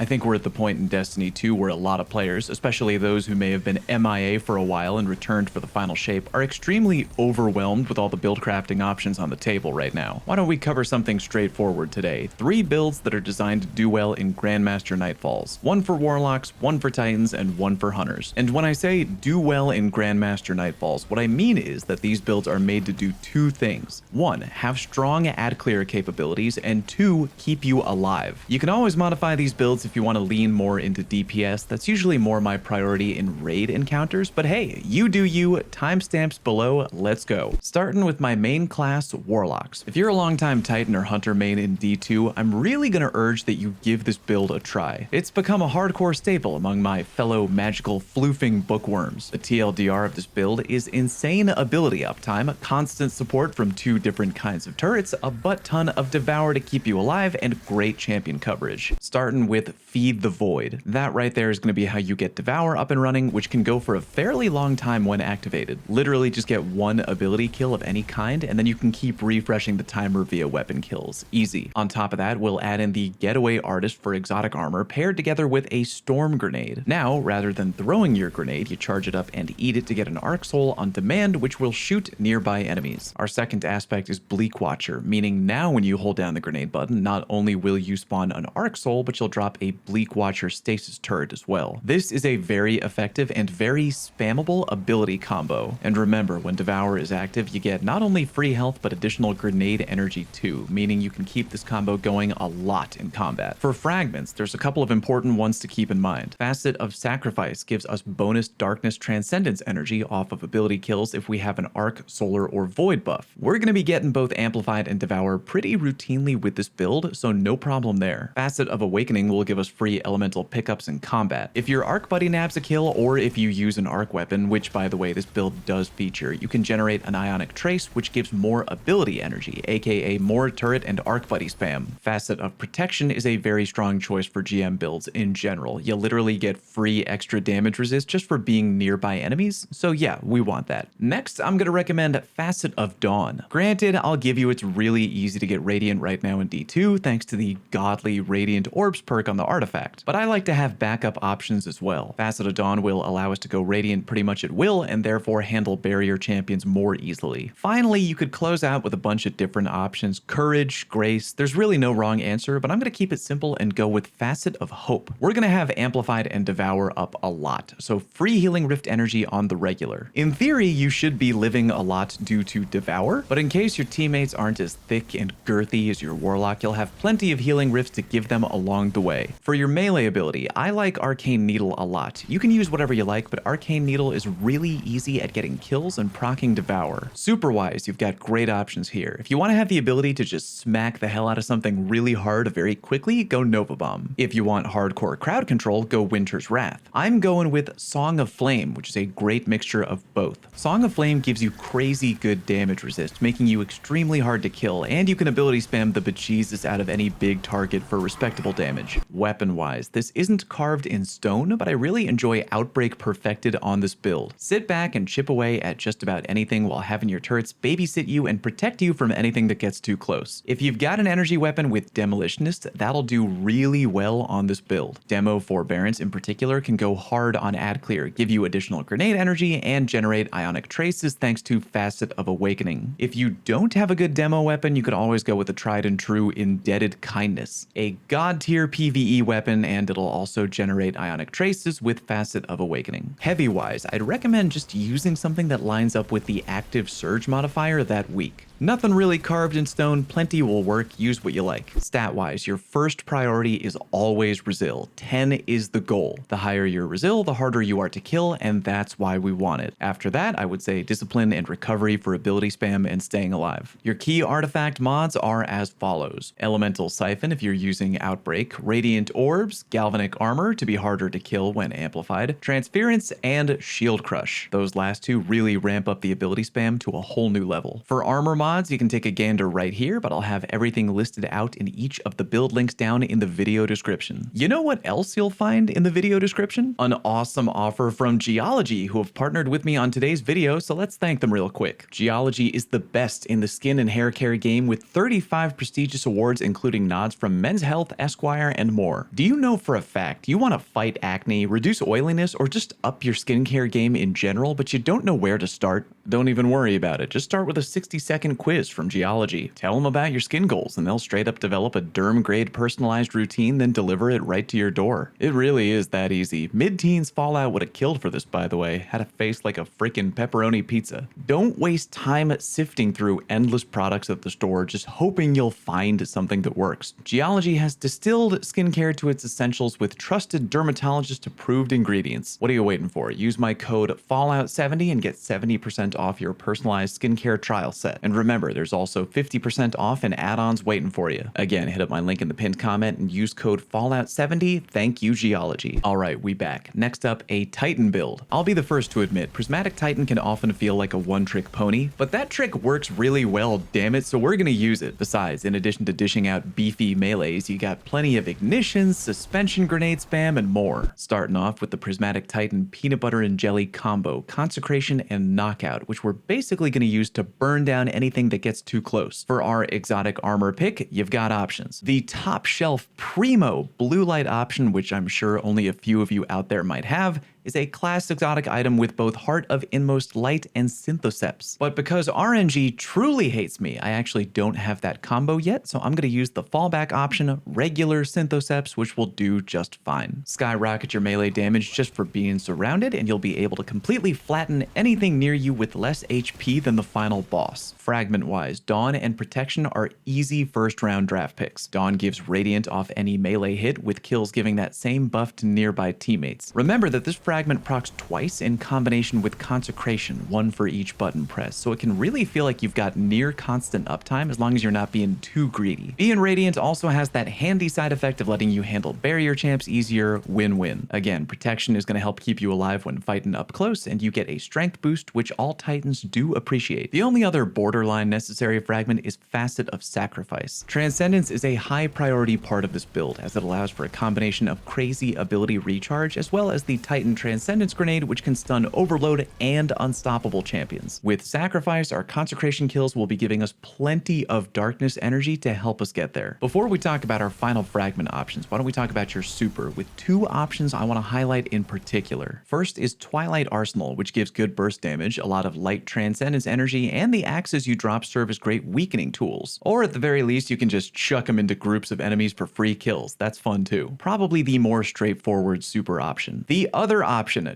I think we're at the point in Destiny 2 where a lot of players, especially those who may have been MIA for a while and returned for the final shape, are extremely overwhelmed with all the build crafting options on the table right now. Why don't we cover something straightforward today? 3 builds that are designed to do well in Grandmaster Nightfalls. 1 for Warlocks, 1 for Titans, and 1 for Hunters. And when I say do well in Grandmaster Nightfalls, what I mean is that these builds are made to do 2 things. 1, have strong ad clear capabilities, and 2, keep you alive. You can always modify these builds if you want to lean more into DPS. That's usually more my priority in raid encounters, but hey, you do you. Timestamps below, let's go. Starting with my main class, Warlocks. If you're a longtime Titan or Hunter main in D2, I'm really gonna urge that you give this build a try. It's become a hardcore staple among my fellow magical floofing bookworms. The TLDR of this build is insane ability uptime, constant support from 2 different kinds of turrets, a butt ton of Devour to keep you alive, and great champion coverage. Starting with Feed the Void. That right there is going to be how you get Devour up and running, which can go for a fairly long time when activated. Literally just get 1 ability kill of any kind, and then you can keep refreshing the timer via weapon kills. Easy. On top of that, we'll add in the Getaway Artist for exotic armor paired together with a Storm Grenade. Now, rather than throwing your grenade, you charge it up and eat it to get an Arc Soul on demand, which will shoot nearby enemies. Our second aspect is Bleak Watcher, meaning now when you hold down the grenade button, not only will you spawn an Arc Soul, but you'll drop a Bleak Watcher stasis turret as well. This is a very effective and very spammable ability combo. And remember, when Devour is active, you get not only free health, but additional grenade energy too, meaning you can keep this combo going a lot in combat. For fragments, there's a couple of important ones to keep in mind. Facet of Sacrifice gives us bonus Darkness Transcendence energy off of ability kills if we have an Arc, Solar, or Void buff. We're going to be getting both Amplified and Devour pretty routinely with this build, so no problem there. Facet of Awakening will give us free elemental pickups in combat. If your Arc Buddy nabs a kill, or if you use an Arc weapon, which by the way this build does feature, you can generate an Ionic Trace, which gives more ability energy, aka more turret and Arc Buddy spam. Facet of Protection is a very strong choice for GM builds in general. You literally get free extra damage resist just for being nearby enemies, so yeah, we want that. Next, I'm going to recommend Facet of Dawn. Granted, I'll give you it's really easy to get Radiant right now in D2 thanks to the godly Radiant Orbs perk on the artifact, but I like to have backup options as well. Facet of Dawn will allow us to go Radiant pretty much at will and therefore handle barrier champions more easily. Finally, you could close out with a bunch of different options. Courage, Grace, there's really no wrong answer, but I'm going to keep it simple and go with Facet of Hope. We're going to have Amplified and Devour up a lot, so free healing rift energy on the regular. In theory, you should be living a lot due to Devour, but in case your teammates aren't as thick and girthy as your Warlock, you'll have plenty of healing rifts to give them along the way. For your melee ability, I like Arcane Needle a lot. You can use whatever you like, but Arcane Needle is really easy at getting kills and proccing Devour. Super-wise, you've got great options here. If you want to have the ability to just smack the hell out of something really hard very quickly, go Nova Bomb. If you want hardcore crowd control, go Winter's Wrath. I'm going with Song of Flame, which is a great mixture of both. Song of Flame gives you crazy good damage resist, making you extremely hard to kill, and you can ability spam the bejesus out of any big target for respectable damage. Weapon-wise, this isn't carved in stone, but I really enjoy Outbreak Perfected on this build. Sit back and chip away at just about anything while having your turrets babysit you and protect you from anything that gets too close. If you've got an energy weapon with Demolitionist, that'll do really well on this build. Demo Forbearance in particular can go hard on ad clear, give you additional grenade energy, and generate Ionic Traces thanks to Facet of Awakening. If you don't have a good demo weapon, you could always go with the tried and true Indebted Kindness, a god tier PvE weapon, and it'll also generate Ionic Traces with Facet of Awakening. Heavy wise, I'd recommend just using something that lines up with the active surge modifier that week. Nothing really carved in stone, plenty will work, use what you like. Stat-wise, your first priority is always Resil. 10 is the goal. The higher your Resil, the harder you are to kill, and that's why we want it. After that, I would say Discipline and Recovery for ability spam and staying alive. Your key artifact mods are as follows. Elemental Siphon if you're using Outbreak, Radiant Orbs, Galvanic Armor to be harder to kill when amplified, Transference, and Shield Crush. Those last two really ramp up the ability spam to a whole new level. For armor mods, you can take a gander right here, but I'll have everything listed out in each of the build links down in the video description. You know what else you'll find in the video description? An awesome offer from Geology, who have partnered with me on today's video, so let's thank them real quick. Geology is the best in the skin and hair care game with 35 prestigious awards, including nods from Men's Health, Esquire, and more. Do you know for a fact you want to fight acne, reduce oiliness, or just up your skincare game in general, but you don't know where to start? Don't even worry about it. Just start with a 60-second quiz from Geology. Tell them about your skin goals, and they'll straight up develop a derm-grade personalized routine, then deliver it right to your door. It really is that easy. Mid-teens Fallout would have killed for this, by the way. Had a face like a freaking pepperoni pizza. Don't waste time sifting through endless products at the store, just hoping you'll find something that works. Geology has distilled skincare to its essentials with trusted dermatologist-approved ingredients. What are you waiting for? Use my code Fallout70 and get 70% off your personalized skincare trial set. And remember, there's also 50% off and add-ons waiting for you. Again, hit up my link in the pinned comment and use code Fallout70. Thank you, Geology. All right, we back. Next up, a Titan build. I'll be the first to admit, Prismatic Titan can often feel like a one-trick pony, but that trick works really well, damn it, so we're gonna use it. Besides, in addition to dishing out beefy melees, you got plenty of ignitions, suspension grenade spam, and more. Starting off with the Prismatic Titan peanut butter and jelly combo, consecration and knockout, which we're basically going to use to burn down anything that gets too close. For our exotic armor pick, you've got options. The top shelf primo blue light option, which I'm sure only a few of you out there might have, is a class exotic item with both Heart of Inmost Light and Synthoceps. But because RNG truly hates me, I actually don't have that combo yet, so I'm going to use the fallback option, regular Synthoceps, which will do just fine. Skyrocket your melee damage just for being surrounded, and you'll be able to completely flatten anything near you with less HP than the final boss. Fragment-wise, Dawn and Protection are easy first-round draft picks. Dawn gives Radiant off any melee hit, with kills giving that same buff to nearby teammates. Remember that this fragment procs twice in combination with Consecration, one for each button press, so it can really feel like you've got near constant uptime as long as you're not being too greedy. Being Radiant also has that handy side effect of letting you handle barrier champs easier, win-win. Again, Protection is going to help keep you alive when fighting up close, and you get a strength boost, which all Titans do appreciate. The only other borderline necessary fragment is Facet of Sacrifice. Transcendence is a high priority part of this build, as it allows for a combination of crazy ability recharge, as well as the Titan Transcendence Grenade, which can stun Overload and Unstoppable champions. With Sacrifice, our Consecration kills will be giving us plenty of darkness energy to help us get there. Before we talk about our final fragment options, why don't we talk about your super, with two options I want to highlight in particular. First is Twilight Arsenal, which gives good burst damage, a lot of light transcendence energy, and the axes you drop serve as great weakening tools. Or at the very least, you can just chuck them into groups of enemies for free kills. That's fun too. Probably the more straightforward super option. The other option,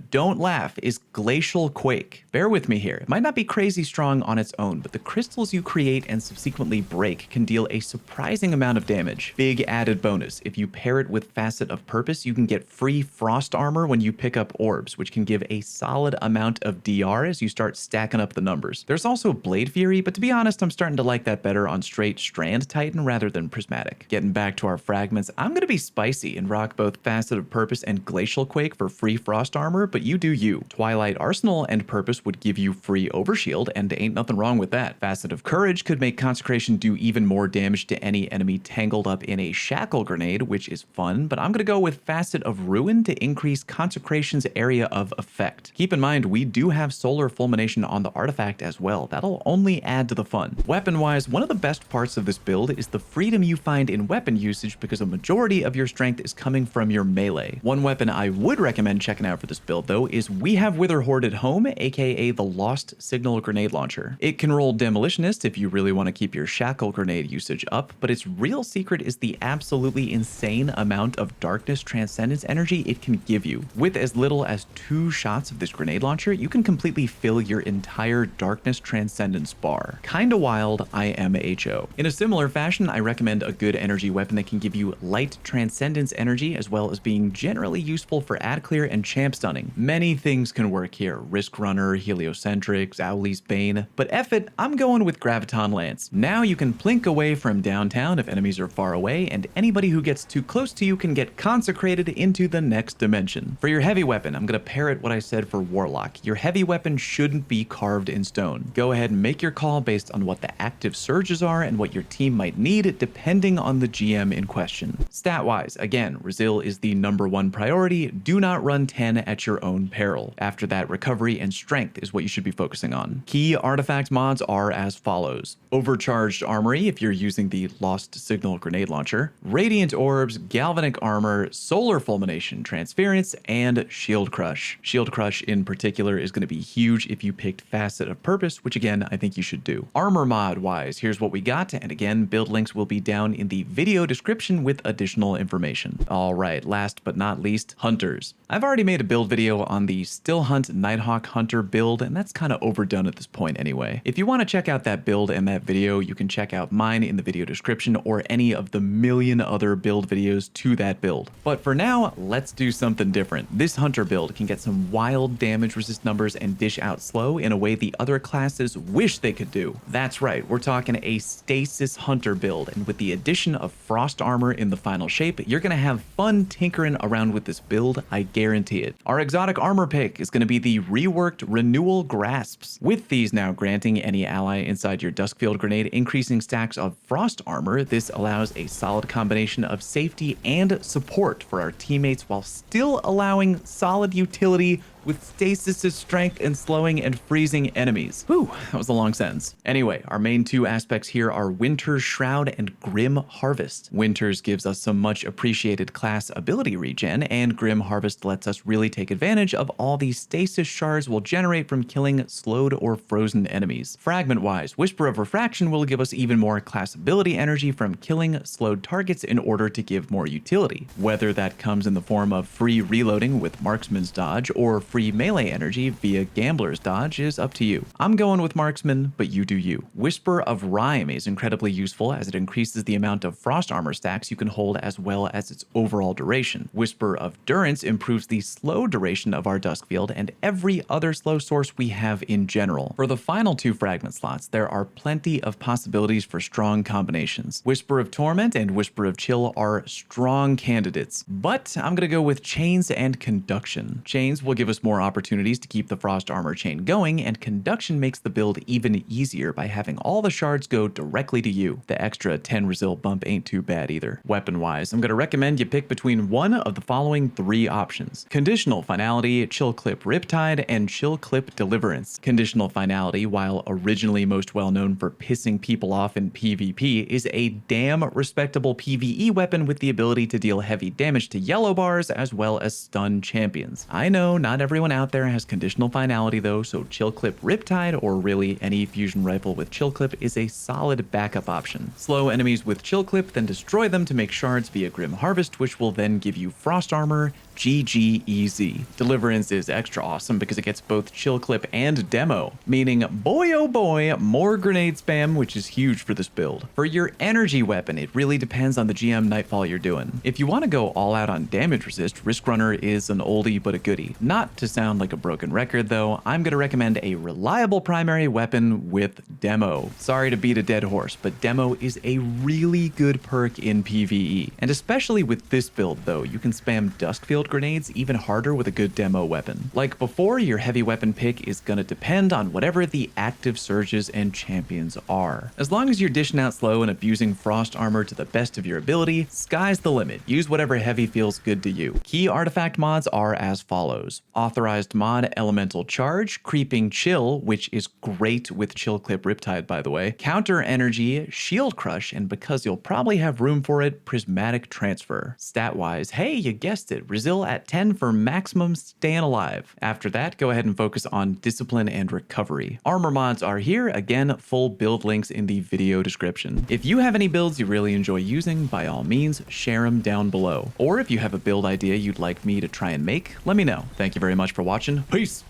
don't laugh, is Glacial Quake. Bear with me here. It might not be crazy strong on its own, but the crystals you create and subsequently break can deal a surprising amount of damage. Big added bonus, if you pair it with Facet of Purpose, you can get free frost armor when you pick up orbs, which can give a solid amount of DR as you start stacking up the numbers. There's also Blade Fury, but to be honest, I'm starting to like that better on straight Strand Titan rather than Prismatic. Getting back to our fragments, I'm going to be spicy and rock both Facet of Purpose and Glacial Quake for free frost armor, but you do you. Twilight Arsenal and Purpose would give you free overshield, and ain't nothing wrong with that. Facet of Courage could make Consecration do even more damage to any enemy tangled up in a Shackle Grenade, which is fun, but I'm going to go with Facet of Ruin to increase Consecration's area of effect. Keep in mind, we do have Solar Fulmination on the artifact as well. That'll only add to the fun. Weapon-wise, one of the best parts of this build is the freedom you find in weapon usage because a majority of your strength is coming from your melee. One weapon I would recommend checking out for this build, though, is we have Witherhoard at home, aka the Lost Signal Grenade Launcher. It can roll Demolitionist if you really want to keep your Shackle Grenade usage up, but its real secret is the absolutely insane amount of darkness transcendence energy it can give you. With as little as 2 shots of this grenade launcher, you can completely fill your entire darkness transcendence bar. Kinda wild, IMHO. In a similar fashion, I recommend a good energy weapon that can give you light transcendence energy, as well as being generally useful for ad clear and champ stunning. Many things can work here. Risk Runner, Heliocentric, Zowli's Bane. But F it, I'm going with Graviton Lance. Now you can plink away from downtown if enemies are far away, and anybody who gets too close to you can get consecrated into the next dimension. For your heavy weapon, I'm gonna parrot what I said for Warlock. Your heavy weapon shouldn't be carved in stone. Go ahead and make your call based on what the active surges are and what your team might need depending on the GM in question. Stat-wise, again, Resil is the #1 priority. Do not run 10 at your own peril. After that, recovery and strength is what you should be focusing on. Key artifact mods are as follows: Overcharged Armory if you're using the Lost Signal Grenade Launcher, Radiant Orbs, Galvanic Armor, Solar Fulmination, Transference, and Shield Crush. Shield Crush in particular is going to be huge if you picked Facet of Purpose, which again, I think you should do. Armor mod wise, here's what we got, and again, build links will be down in the video description with additional information. All right, last but not least, Hunters. I've already made a build video on the Still Hunt Nighthawk Hunter build, and that's kind of overdone at this point anyway. If you want to check out that build and that video, you can check out mine in the video description or any of the million other build videos to that build. But for now, let's do something different. This Hunter build can get some wild damage resist numbers and dish out slow in a way the other classes wish they could do. That's right, we're talking a STASIS Hunter build, and with the addition of Frost Armor in the final shape, you're gonna have fun tinkering around with this build, I guarantee it. Our exotic armor pick is gonna be the reworked Renewal Grasps. With these now granting any ally inside your Duskfield grenade increasing stacks of Frost Armor, this allows a solid combination of safety and support for our teammates while still allowing solid utility with Stasis' strength and slowing and freezing enemies. Whew, that was a long sentence. Anyway, our main two aspects here are Winter's Shroud and Grim Harvest. Winter's gives us some much appreciated class ability regen, and Grim Harvest lets us really take advantage of all these stasis shards will generate from killing slowed or frozen enemies. Fragment-wise, Whisper of Refraction will give us even more class ability energy from killing slowed targets in order to give more utility. Whether that comes in the form of free reloading with Marksman's Dodge or free melee energy via Gambler's Dodge is up to you. I'm going with Marksman, but you do you. Whisper of Rhyme is incredibly useful as it increases the amount of Frost Armor stacks you can hold as well as its overall duration. Whisper of Durance improves the slow duration of our Duskfield and every other slow source we have in general. For the final two fragment slots, there are plenty of possibilities for strong combinations. Whisper of Torment and Whisper of Chill are strong candidates, but I'm gonna go with Chains and Conduction. Chains will give us more opportunities to keep the Frost Armor chain going, and Conduction makes the build even easier by having all the shards go directly to you. The extra 10 Resil bump ain't too bad either. Weapon-wise, I'm gonna recommend you pick between one of the following three options: Conditional Finality, Chill Clip Riptide, and Chill Clip Deliverance. Conditional Finality, while originally most well known for pissing people off in PvP, is a damn respectable PvE weapon with the ability to deal heavy damage to yellow bars as well as stun champions. I know not everyone out there has Conditional Finality though, so Chill Clip Riptide, or really any fusion rifle with Chill Clip, is a solid backup option. Slow enemies with Chill Clip, then destroy them to make shards via Grim Harvest, which will then give you Frost Armor. GG easy. Deliverance is extra awesome because it gets both Chill Clip and Demo, meaning boy oh boy, more grenade spam, which is huge for this build. For your energy weapon, it really depends on the GM Nightfall you're doing. If you want to go all out on damage resist, Risk Runner is an oldie but a goodie. Not to sound like a broken record though, I'm going to recommend a reliable primary weapon with Demo. Sorry to beat a dead horse, but Demo is a really good perk in PvE. And especially with this build though, you can spam Duskfield grenades even harder with a good Demo weapon. Like before, your heavy weapon pick is gonna depend on whatever the active surges and champions are. As long as you're dishing out slow and abusing Frost Armor to the best of your ability, sky's the limit. Use whatever heavy feels good to you. Key artifact mods are as follows: Authorized mod Elemental Charge, Creeping Chill, which is great with Chill Clip Riptide by the way, Counter Energy, Shield Crush, and because you'll probably have room for it, Prismatic Transfer. Stat wise, hey, you guessed it, Resil at 10 for maximum staying alive. After that, go ahead and focus on Discipline and Recovery. Armor mods are here, again, full build links in the video description. If you have any builds you really enjoy using, by all means, share them down below. Or if you have a build idea you'd like me to try and make, let me know. Thank you very much for watching. Peace!